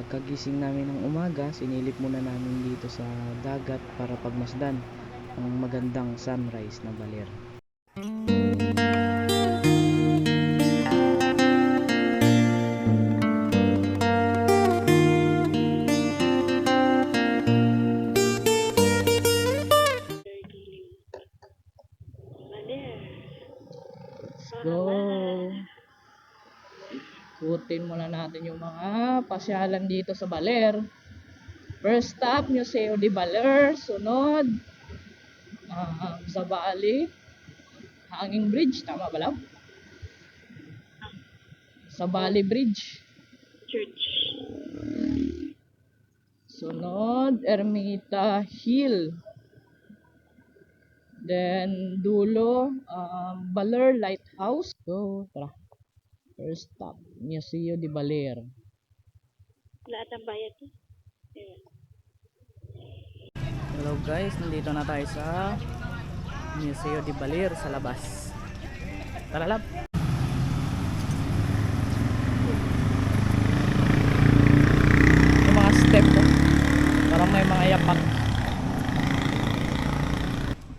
Pagkagising namin ng umaga, sinilip muna namin dito sa dagat para pagmasdan ang magandang sunrise na Baler. Go! Ikutin muna natin yung mga pasyalan dito sa Baler. First stop, Museo de Baler. Sunod, Zambales Hanging Bridge. Tama ba lang? Zambales Bridge. Church. Sunod, Ermita Hill. Then, dulo, Baler Lighthouse. So, tara. First stop, Museo de Baler. Lahat ng bayad to. Hello guys, nandito na tayo sa Museo de Baler sa labas. Tara lab. Yung mga step po. Parang may mga yapak.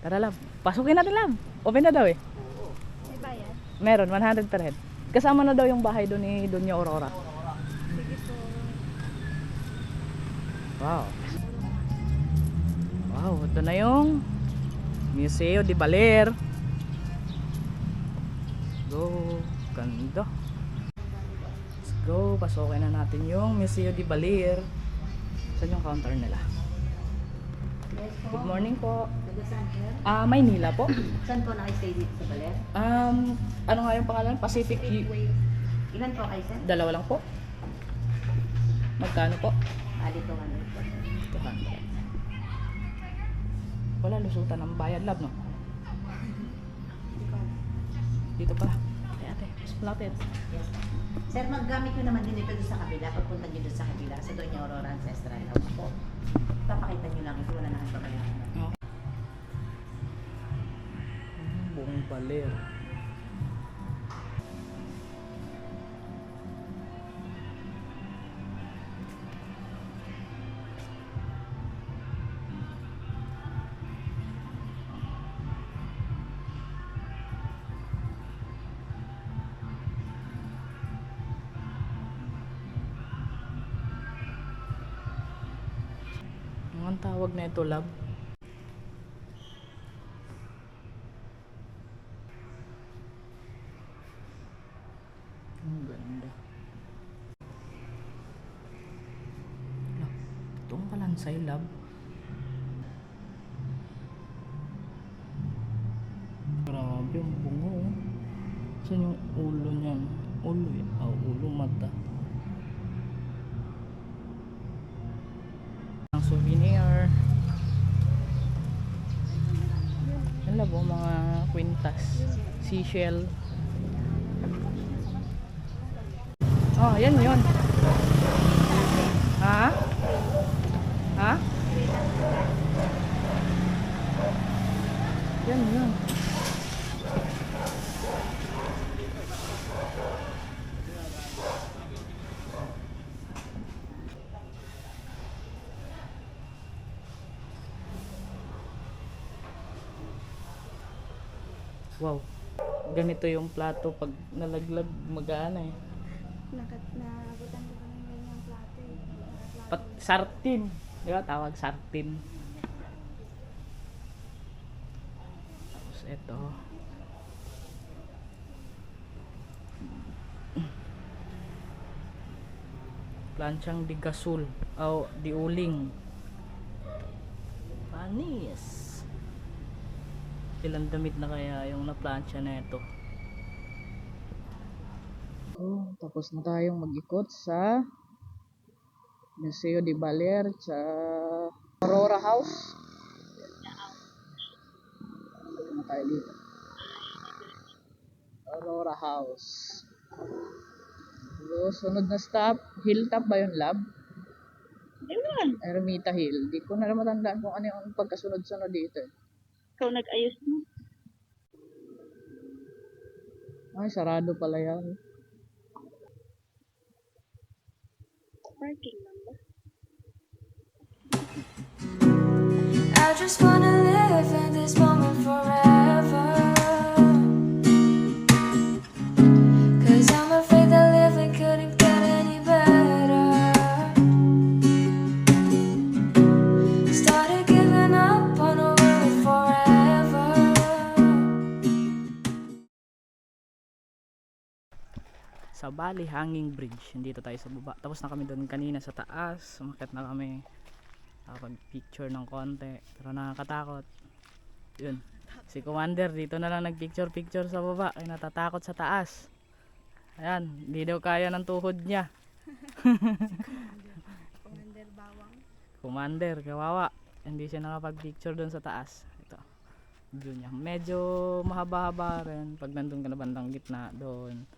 Tara lab. Pasukin natin lab. Open na daw eh. May bayad? Meron, 100 per head. Kasama na daw yung bahay doon ni Doña Aurora. Sige po. Wow. Wow, ito na yung Museo de Baler. Go, ganda. Let's go, pasukin na natin yung Museo de Baler. Saan yung counter nila? Good morning po. Saan sir? Maynila po. Saan po naka-stay dito sa Baler? Ano nga yung pangalan? Pacific Ilan po kayo sir? Dalawa lang po. Magkano po? Dito kami po. 200. Wala lusutan ng bayad lab no? Dito pala. Ay ate, mas natin. Yes. Sir, maggamit nyo naman din ito doon sa kabila. Pagpunta nyo doon sa kabila, sa Doña Aurora Ancestral House po. Papakita nyo lang ito, wala na kang pamayaran. Buong Baler. Ang tawag na ito lab. Ang ganda. Itong Palansay lab. Grabe ang bungo. Saan yung ulo niyan? Ulo yan. Ulo mata. Ang souvenir. Yan labo mga kwintas. Seashell. Oh, yan yun. Ha? Ha? Yan yun. Wow. Ganito yung plato pag nalaglag mag-aana eh. Naabutan ko kami ngayon yung plato eh. Sartin. Di ba? Tawag sartin. Tapos ito. Planchang di gasol. O, di uling. Panis. Ilang damit na kaya yung na-plancha na ito. Tapos na tayong mag-ikot sa Museo de Baler sa Aurora House. Dito na tayo dito. Aurora House. So, sunod na stop, Hilltop ba yung lab? Diyan. Ermita Hill. Di ko na matandaan kung ano yung pagkasunod-sunod dito. Ikaw nag-ayos mo. Ay, sarado pala yan. Parking lang ba? I just wanna live in this moment forever. 'Cause I'm afraid that living couldn't get any better. Started giving up on a world forever. Sa Bali Hanging Bridge, dito tayo sa baba. Tapos na kami doon kanina sa taas, umakyat na kami, picture ng konti, pero nakakatakot. Yun, si Commander dito na lang nagpicture sa baba, ay natatakot sa taas. Ayan, hindi daw kaya ng tuhod niya. Commander Bawang. Commander, kawawa, hindi siya nakapag-picture doon sa taas. Ito, view niya, medyo mahaba-haba rin pag nandun ka na bandang gitna doon.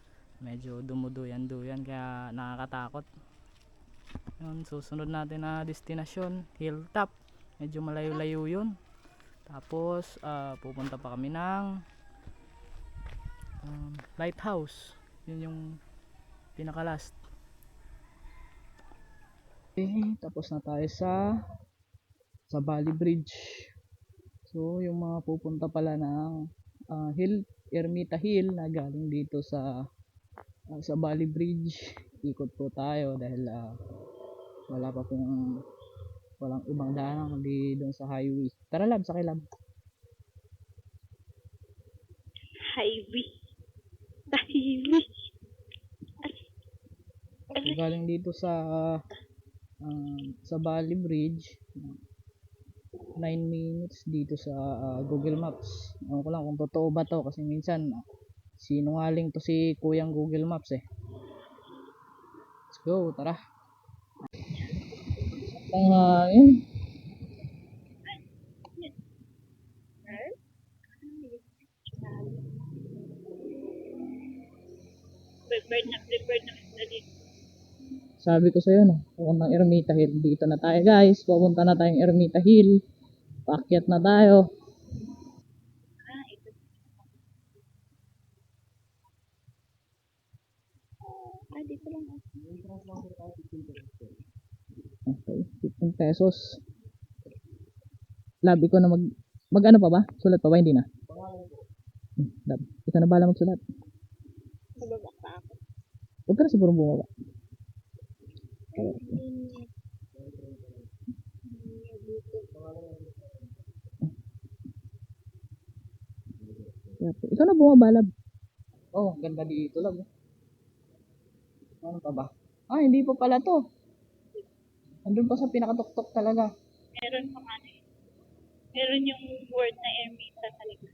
Medyo dumuduyan-duyan kaya nakakatakot. Yun, susunod natin na destinasyon, Hilltop. Medyo malayo-layo yun. Tapos pupunta pa kami ng Lighthouse. Yun yung pinaka-last. Okay, tapos na tayo sa Bali Bridge. So yung mga pupunta pala ng Ermita Hill na galing dito sa Bali Bridge, ikot po tayo dahil walang ibang daanan kundi doon sa highway. Tara lab, sakay lab. Highway. So, galing dito sa Bali Bridge, 9 minutes dito sa Google Maps. Ewan ko lang kung totoo ba to kasi minsan sinungaling to si Kuyang Google Maps eh. Let's go, tara. Ang hangin. Prepared na dito. Sabi ko sa'yo no, pupuntang Ermita Hill. Dito na tayo guys, pupunta na tayong Ermita Hill. Paakyat na tayo. Dito lang. Okay, 15 pesos. Lab, ikaw na mag ano pa ba? Sulat pa ba? Hindi na. Lab, ikaw na bala magsulat. Nababa pa ako. Huwag ka na siguro bumaba. Ikaw na bumaba, Lab. Oh, ganda dito, Lab. Ano pa ba? Hindi pa pala to. Andun pa sa pinakatuktok talaga. Meron pa ano eh. Meron yung word na Ermita sa likod.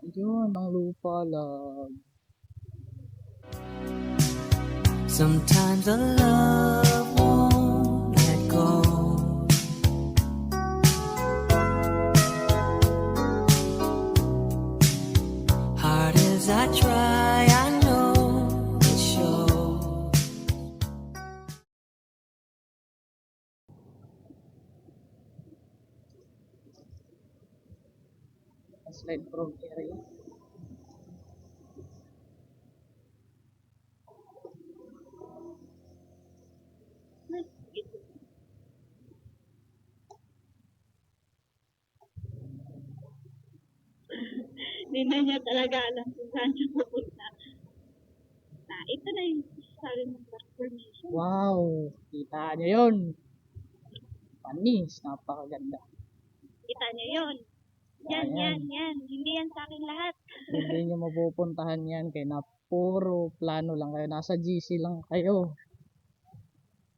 Yun, ang lupa, Lab. Sometimes a love won't let go. Hard as I try, I know it shows. Slide prone area. Hindi na niya talaga alam kung saan siya pupunta. Ito na yung sabi ng transformation. Wow, kita nyo yun. Panis, napakaganda. Kita niyo yun. Yan. Hindi yan sa akin lahat. Hindi nyo mapupuntahan yan kaya na puro plano lang kayo. Nasa GC lang kayo.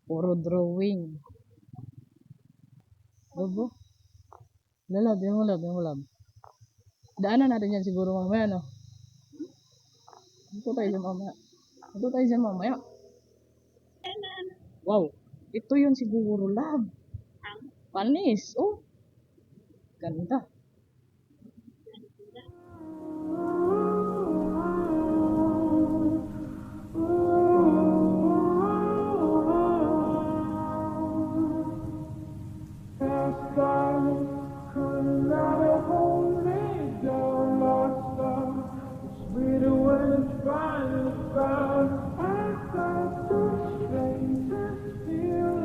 Puro drawing. Bobo. Lalab, yung lab. Daanan natin yan siguro mamaya, no? Dito tayo dyan mamaya. Wow. Ito yun siguro, lab. Panis. Oh. Ganda. I felt so strange and still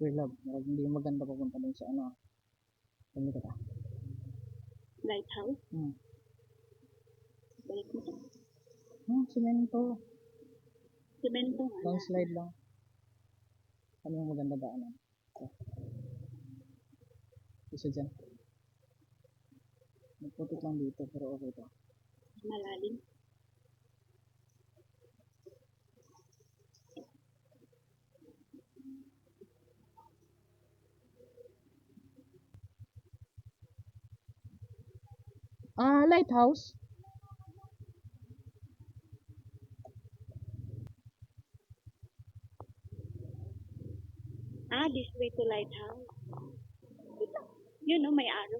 Square Love. Marag hindi maganda papunta dun sa ano. Ano ka ta? Lighthouse. Hmm. Balik mo to. Semento. Semento nga. Slide lang. Ano yung maganda daanan? Isa dyan. Nagputik lang dito pero okay to. Malalim. Lighthouse. This way to lighthouse. Ito. Yun, no, may arrow.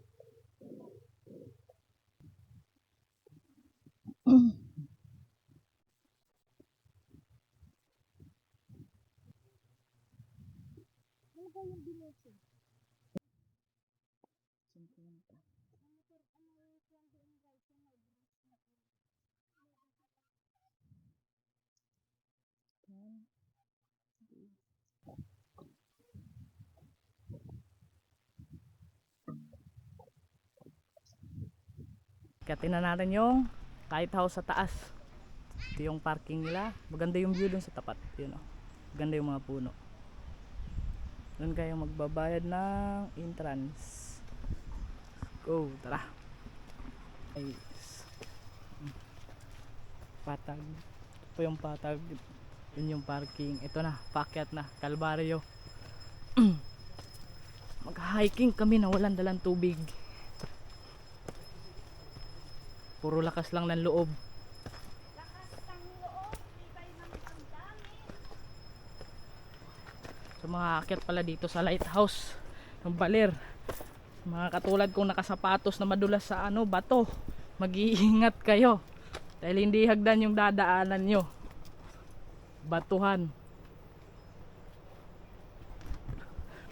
Katin na natin yung lighthouse sa taas. Ito yung parking nila. Maganda yung view dun sa tapat. Yun, oh. Maganda yung mga puno. Doon kayo magbabayad ng entrance. Go, tara. Nice. Patag. Ito po yung patag. Yun yung parking. Ito na, paakyat na. Kalbaryo. Mag-hiking kami na walang dalang tubig. Puro lakas lang ng loob. So mga aakyat pala dito sa lighthouse ng Baler, mga katulad kong nakasapatos na madulas sa ano, bato, mag-iingat kayo dahil hindi hagdan yung dadaanan nyo, batuhan.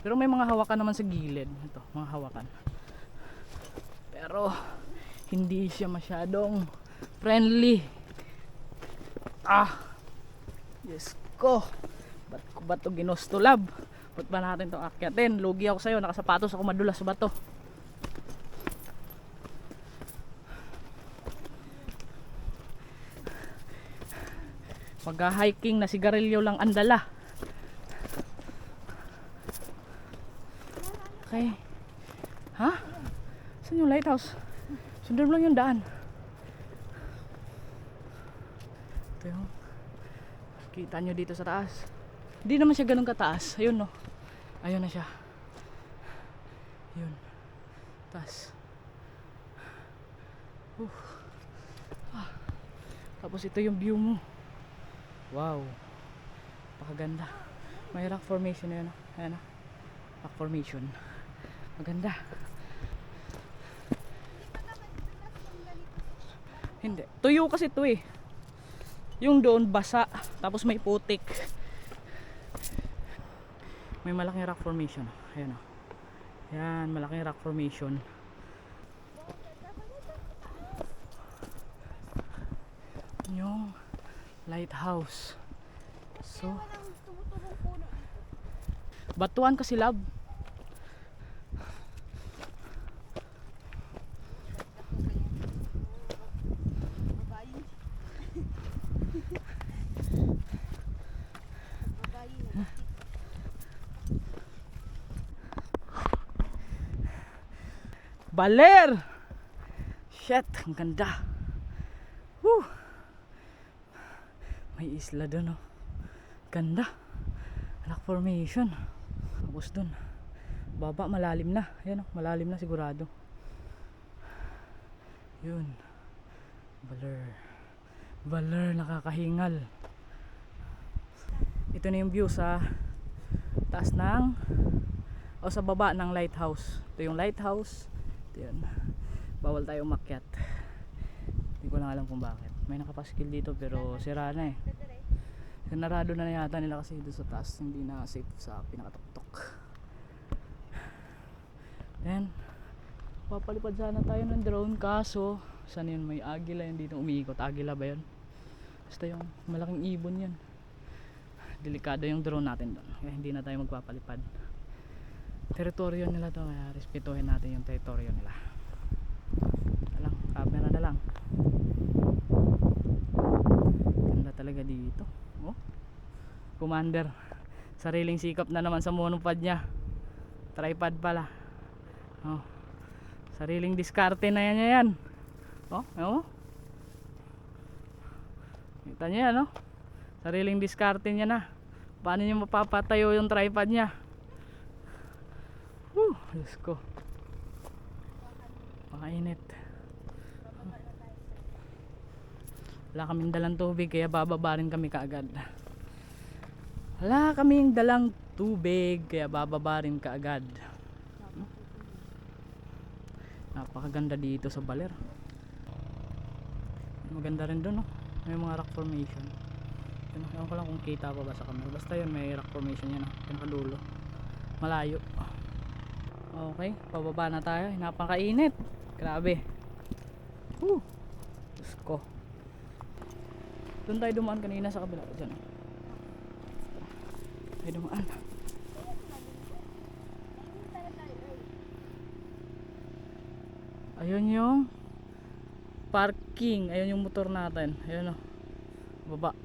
Pero may mga hawakan naman sa gilid. Ito, mga hawakan, pero hindi siya masyadong friendly. Yes ko, ba't ko ba ito ginustulab? Ba't ba natin itong akyatin? Lugi ako sa'yo, nakasapatos ako madulas sa bato. Mag-hiking na sigarilyo lang ang dala. Okay. Ha? Saan yung lighthouse? Sundan mo lang yung daan. Ito yung kita nyo dito sa taas. Hindi naman siya ganun kataas. Ayun, no. Ayun na siya. Yun. Taas. Tapos ito yung view mo. Wow. Pakaganda. May rock formation na yun. Ayan na. Rock formation. Maganda. Hindi. Tuyo kasi ito eh. Yung doon basa. Tapos may putik. May malaking rock formation. Ayan o. Yan. Malaking rock formation. Yung lighthouse. So, batuan kasi lab. Baler! Shit, ang ganda. Woo! May isla dun, oh. Ganda. Rock formation. Tapos dun, baba malalim na. Ayan, oh, malalim na sigurado. Yun. Baler. Baler, nakakahingal. Ito na yung view sa taas ng o sa baba ng lighthouse. Ito yung lighthouse. Ito yun. Bawal tayo umakyat. Hindi ko lang alam kung bakit. May nakapaskil dito pero sira na eh. Narado na yata nila kasi dito sa taas. Hindi na safe sa pinakatuktok. Then papalipad sana tayo ng drone kaso saan yun, may agila yun dito umiikot. Agila ba yun? Basta yung malaking ibon yun. Delikado yung drone natin doon. Kaya hindi na tayo magpapalipad. teritoryo nila to, kaya respetuhin natin yung teritoryo nila. Alang, camera na lang. Ganda talaga dito. Oh, Commander, sariling sikap na naman sa monopod nya. Tripod pala. Oh, sariling diskarte na yan. Oh, oh. Kita nyo yan, oh. Sariling diskarte nya na. Paano nyo mapapatayo yung tripod nya? Diyos ko, makainit. Wala kaming dalang tubig, kaya bababa rin kami kaagad. Wala kaming dalang tubig, kaya bababa rin kaagad. Napakaganda dito sa Baler. Maganda rin doon, no? May mga rock formation. Ewan ko lang kung kita pa ba sa camera. Basta yun, may rock formation yan, pinakadulo. Malayo. Okay, pababa na tayo. Napakainit. Grabe. Diyos ko. Doon tayo dumaan kanina sa kabila. Diyan. Tayo dumaan. Ayun yung parking. Ayun yung motor natin. Ayun o. Baba.